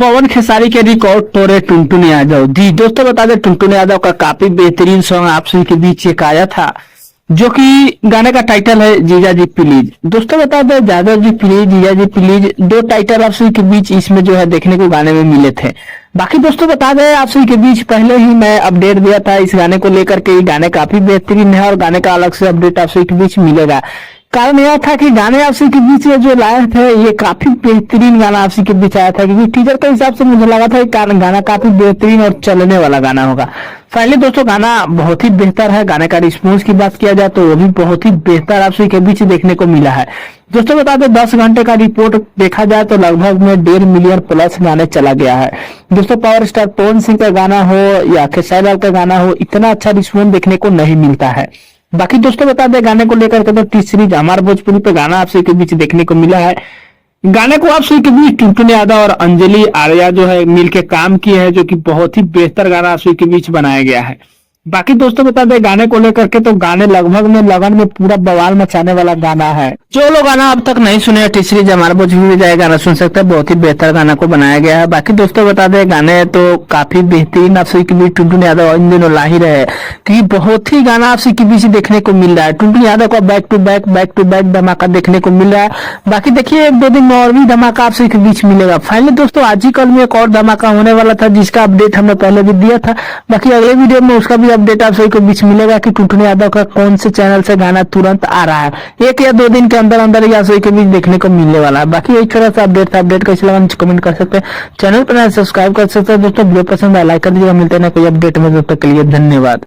पवन खेसारी के रिकॉर्ड तोड़े टुनटुन यादव। जी दोस्तों, बता दें टुनटुन यादव का काफी बेहतरीन सॉन्ग आप सभी के बीच एक आया था, जो कि गाने का टाइटल है जीजा जी प्लीज। दोस्तों बता दें यादव जी प्लीज, जीजा जी प्लीज, दो टाइटल आप सभी के बीच इसमें जो है देखने को गाने में मिले थे। बाकी दोस्तों बता दें आप सभी के बीच पहले ही मैं अपडेट दिया था इस गाने को लेकर के, ये गाने काफी बेहतरीन है और गाने का अलग से अपडेट आप सभी के बीच मिलेगा। कारण यह था कि गाने आप सभी के बीच में जो लाए थे ये काफी बेहतरीन गाना आप सभी के बीच आया था, क्योंकि टीजर के हिसाब से मुझे लगा था कि गाना काफी बेहतरीन और चलने वाला गाना होगा। फाइनली दोस्तों गाना बहुत ही बेहतर है, गाने का रिस्पॉन्स की बात किया जाए तो वो भी बहुत ही बेहतर आप सभी के बीच देखने को मिला है। दोस्तों बता दें 10 घंटे का रिपोर्ट देखा जाए तो लगभग में 1.5 मिलियन प्लस गाने चला गया है। दोस्तों पावर स्टार पवन सिंह का गाना हो या खेसारी लाल का गाना हो, इतना अच्छा रिस्पॉन्स देखने को नहीं मिलता है। बाकी दोस्तों बता दें गाने को लेकर के तो टी सीरीज हमारे भोजपुरी पे गाना आप सभी के बीच देखने को मिला है। गाने को आप सभी के बीच टुनटुन यादव और अंजलि आर्या जो है मिलके काम किए हैं, जो कि बहुत ही बेहतर गाना आप सभी के बीच बनाया गया है। बाकी दोस्तों बता दें गाने को लेकर के तो गाने लगभग में लगन में पूरा बवाल मचाने वाला गाना है। जो लोग गाना अब तक नहीं सुने टी सीरीज हमारे भोजपुरी में जाए गाना सुन सकते हैं, बहुत ही बेहतर गाना को बनाया गया है। बाकी दोस्तों बता दें गाने तो काफी बेहतरीन आप सभी के बीच टुनटुन यादव इन दिनों ला ही रहे, क्योंकि बहुत ही गाना आप सभी के बीच देखने को मिल रहा है। टुनटुन यादव का बैक टू बैक धमाका देखने को मिल रहा है। बाकी देखिए 1-2 दिन में और भी धमाका आप सभी के बीच मिलेगा। फाइनली दोस्तों आज ही कल में एक और धमाका होने वाला था, जिसका अपडेट हमने पहले भी दिया था। बाकी अगले वीडियो में उसका भी अपडेट आप सभी को बीच मिलेगा कि टुनटुन यादव का कौन से चैनल से गाना तुरंत आ रहा है। 1 या 2 दिन के अंदर अंदर ही आप सभी के बीच देखने को मिलने वाला है। बाकी एक तरह से अपडेट था, अपडेट कैसे लगा नीचे कमेंट कर सकते हैं, चैनल पर सब्सक्राइब कर सकते हैं। दोस्तों वीडियो पसंद आया लाइक कर दीजिएगा। मिलते हैं ना कोई अपडेट में, तब तक के लिए धन्यवाद।